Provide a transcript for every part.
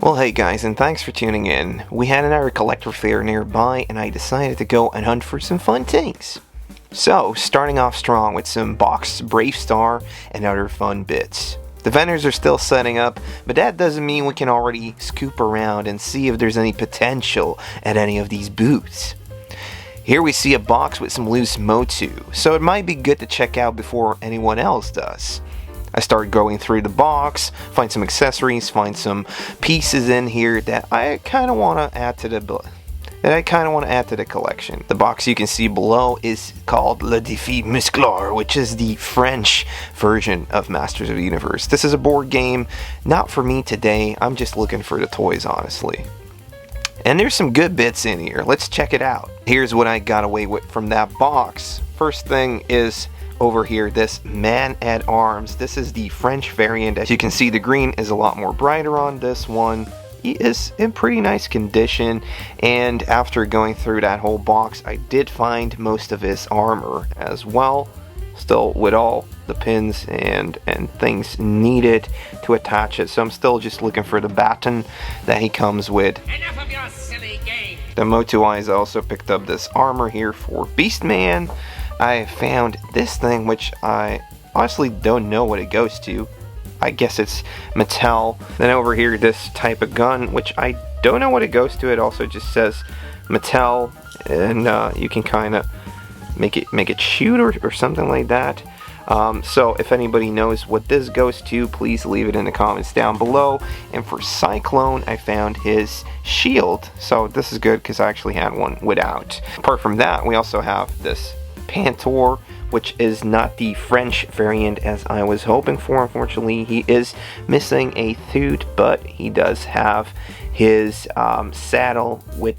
Well, hey guys, and thanks for tuning in. We had another collector fair nearby, and I decided to go and hunt for some fun things. So, starting off strong with some boxed Brave Star and other fun bits. The vendors are still setting up, but that doesn't mean we can already scoop around and see if there's any potential at any of these booths. Here we see a box with some loose Motu, so it might be good to check out before anyone else does. I started going through the box, find some accessories, find some pieces in here that I kind of want to add to the collection. The box you can see below is called Le Défi Musclor, which is the French version of Masters of the Universe. This is a board game, not for me today. I'm just looking for the toys, honestly. And there's some good bits in here. Let's check it out. Here's what I got away with from that box. First thing is over here, this Man-at-Arms. This is the French variant. As you can see, the green is a lot more brighter on this one. He is in pretty nice condition, and after going through that whole box, I did find most of his armor as well, still with all the pins and things needed to attach it. So I'm still just looking for the baton that he comes with. Enough of your silly game. The Motu Eyes also picked up this armor here for Beastman. I found this thing, which I honestly don't know what it goes to. I guess it's Mattel. Then over here, this type of gun, which I don't know what it goes to. It also just says Mattel, and you can kind of make it shoot or something like that. So if anybody knows what this goes to, please leave it in the comments down below. And for Cyclone, I found his shield, so this is good because I actually had one without. Apart from that, we also have this Pantor, which is not the French variant as I was hoping for. Unfortunately, he is missing a tooth, but he does have his saddle with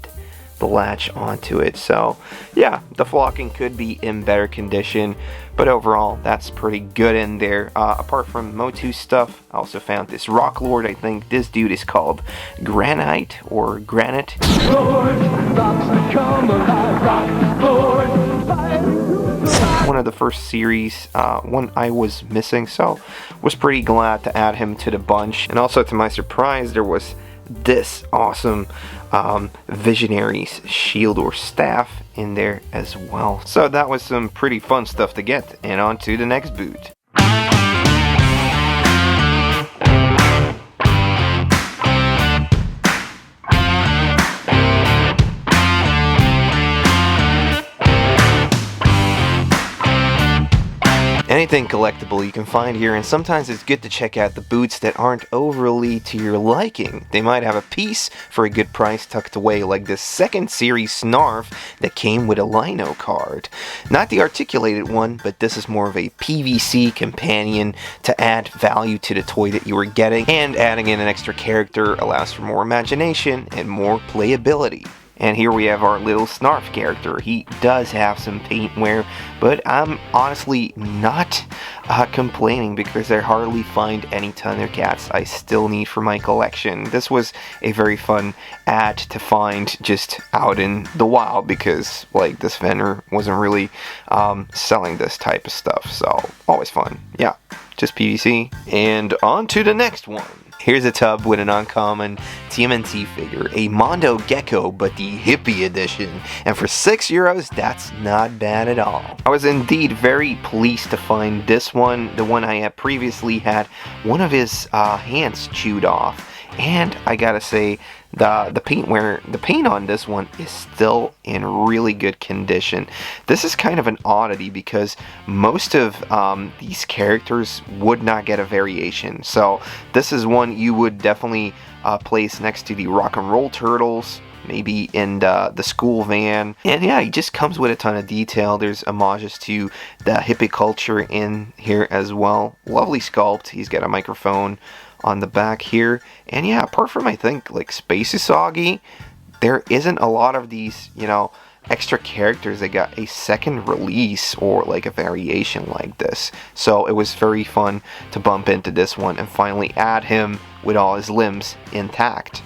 the latch onto it. So yeah, the flocking could be in better condition, but overall that's pretty good in there. Apart from Motu stuff, I also found this Rock Lord. I think this dude is called Granite or Granite. One of the first series, one I was missing, so was pretty glad to add him to the bunch. And also, to my surprise, there was this awesome Visionaries shield or staff in there as well. So that was some pretty fun stuff to get. And on to the next boot. Anything collectible you can find here, and sometimes it's good to check out the boots that aren't overly to your liking. They might have a piece for a good price tucked away, like this second series Snarf that came with a Lino card. Not the articulated one, but this is more of a PVC companion to add value to the toy that you were getting, and adding in an extra character allows for more imagination and more playability. And here we have our little Snarf character. He does have some paint wear, but I'm honestly not complaining because I hardly find any Thundercats I still need for my collection. This was a very fun ad to find just out in the wild because, like, this vendor wasn't really selling this type of stuff, so always fun. Yeah, just PVC. And on to the next one. Here's a tub with an uncommon TMNT figure, a Mondo Gecko, but the hippie edition. And for €6, that's not bad at all. I was indeed very pleased to find this one. The one I had previously had one of his hands chewed off. And I gotta say, the paint on this one is still in really good condition. This is kind of an oddity because most of these characters would not get a variation. So this is one you would definitely place next to the Rock and Roll Turtles, maybe in the school van. And yeah, he just comes with a ton of detail. There's homages to the hippie culture in here as well. Lovely sculpt. He's got a microphone on the back here. And yeah, apart from, I think, like Space Usagi, there isn't a lot of these, you know, extra characters that got a second release or like a variation like this. So it was very fun to bump into this one and finally add him with all his limbs intact.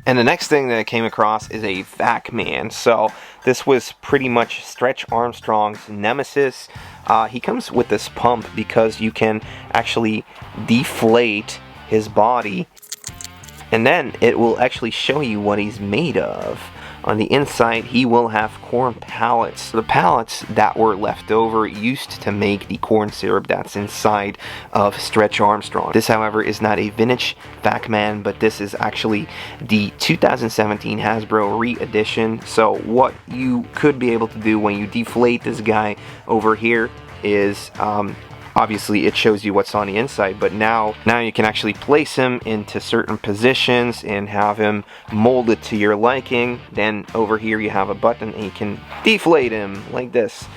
And the next thing that I came across is a Vac Man. So this was pretty much Stretch Armstrong's nemesis. He comes with this pump because you can actually deflate his body, and then it will actually show you what he's made of. On the inside, he will have corn pellets. The pellets that were left over used to make the corn syrup that's inside of Stretch Armstrong. This, however, is not a vintage Vac-Man, but this is actually the 2017 Hasbro re-edition. So what you could be able to do when you deflate this guy over here is obviously it shows you what's on the inside, but now you can actually place him into certain positions and have him molded to your liking. Then over here you have a button and you can deflate him like this.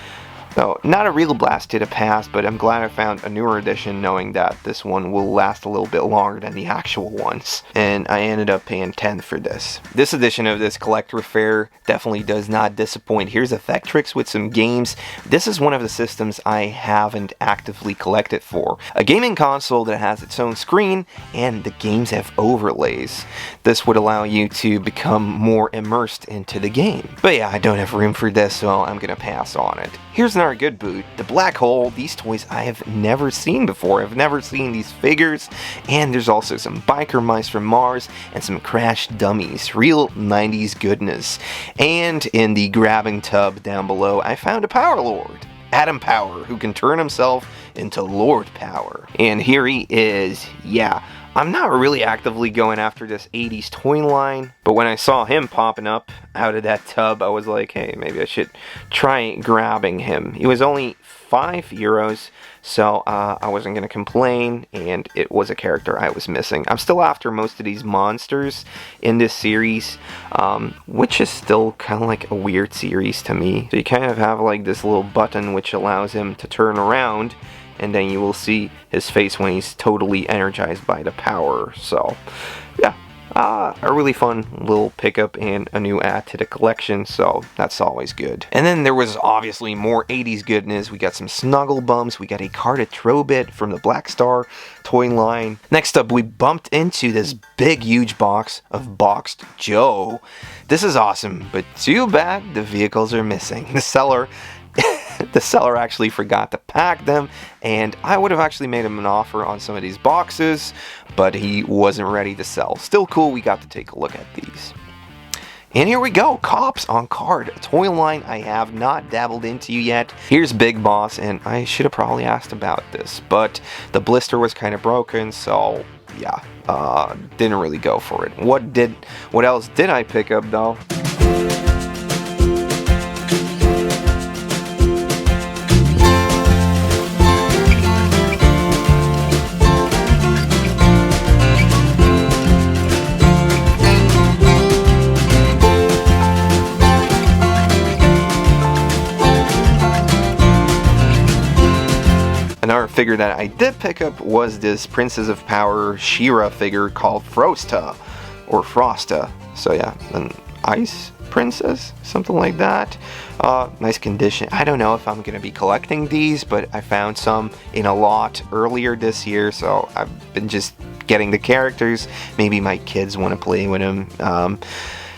So not a real blast to the past, but I'm glad I found a newer edition knowing that this one will last a little bit longer than the actual ones. And I ended up paying $10 for this. This edition of this collector fair definitely does not disappoint. Here's Effectrix with some games. This is one of the systems I haven't actively collected for. A gaming console that has its own screen and the games have overlays. This would allow you to become more immersed into the game. But yeah, I don't have room for this, so I'm gonna pass on it. Here's another good boot, the Black Hole. These toys I have never seen before. I've never seen these figures. And there's also some biker mice from Mars and some Crash dummies. Real 90s goodness. And in the grabbing tub down below, I found a Power Lord. Adam Power, who can turn himself into Lord Power. And here he is. Yeah, I'm not really actively going after this 80s toy line, but when I saw him popping up out of that tub, I was like, hey, maybe I should try grabbing him. He was only €5, so I wasn't going to complain, and it was a character I was missing. I'm still after most of these monsters in this series, which is still kind of like a weird series to me. So you kind of have like this little button which allows him to turn around, and then you will see his face when he's totally energized by the power. So, yeah, a really fun little pickup and a new add to the collection, so that's always good. And then there was obviously more 80s goodness. We got some Snuggle Bums, we got a carded Throwbit from the Black Star toy line. Next up, we bumped into this big, huge box of Boxed Joe. This is awesome, but too bad the vehicles are missing. The seller actually forgot to pack them, and I would have actually made him an offer on some of these boxes, but he wasn't ready to sell. Still cool, we got to take a look at these. And here we go, Cops on Card, a toy line I have not dabbled into yet. Here's Big Boss, and I should have probably asked about this, but the blister was kind of broken, so yeah, didn't really go for it. What else did I pick up though? Another figure that I did pick up was this Princess of Power She-Ra figure called Frosta, or Frosta. So yeah, an ice princess, something like that. Nice condition. I don't know if I'm going to be collecting these, but I found some in a lot earlier this year, so I've been just getting the characters. Maybe my kids want to play with them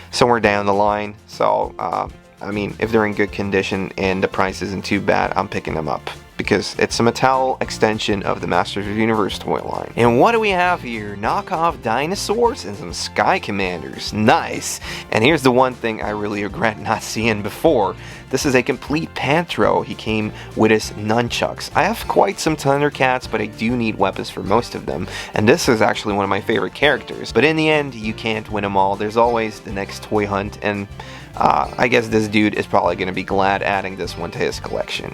somewhere down the line. So, I mean, if they're in good condition and the price isn't too bad, I'm picking them up, because it's a Mattel extension of the Masters of the Universe toy line. And what do we have here? Knockoff dinosaurs and some Sky Commanders. Nice! And here's the one thing I really regret not seeing before. This is a complete Panthro. He came with his nunchucks. I have quite some Thundercats, but I do need weapons for most of them. And this is actually one of my favorite characters. But in the end, you can't win them all. There's always the next toy hunt, and I guess this dude is probably going to be glad adding this one to his collection.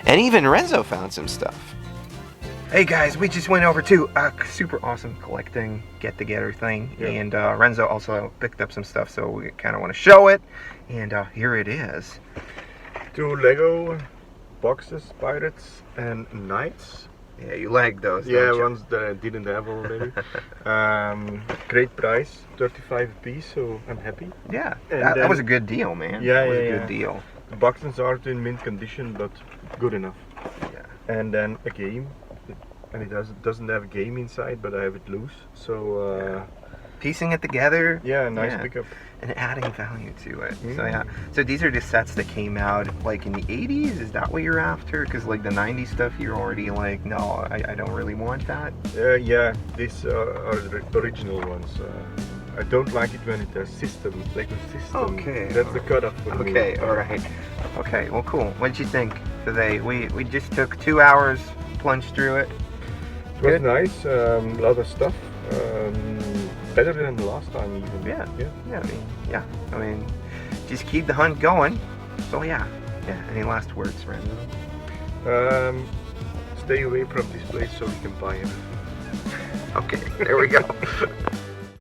And even Renzo found some stuff. Hey guys, we just went over to a super awesome collecting get-together thing, yeah. And Renzo also picked up some stuff, so we kind of want to show it. And here it is. 2 Lego boxes, Pirates and Knights. Yeah, you like those, yeah, don't you? Ones that I didn't have already. Great price, 35 a piece, so I'm happy. Yeah, that was a good deal, man. Yeah, that was a good deal. The boxes aren't in mint condition, but good enough. Yeah. And then a game, and it doesn't have a game inside, but I have it loose. So piecing it together. Yeah, nice pickup. And adding value to it. Mm. So yeah. So these are the sets that came out like in the 80s? Is that what you're after? Because like the 90s stuff, you're already like, no, I don't really want that. Yeah, these are the original ones. I don't like it when it has Lego system. Okay. That's the cutoff for me. Okay, alright. Okay, well cool. What did you think today? We just took 2 hours, plunged through it. It was nice, a lot of stuff. Better than the last time even. Yeah, I mean, just keep the hunt going. So yeah. Any last words, Randa? Stay away from this place so we can buy it. Okay, there we go.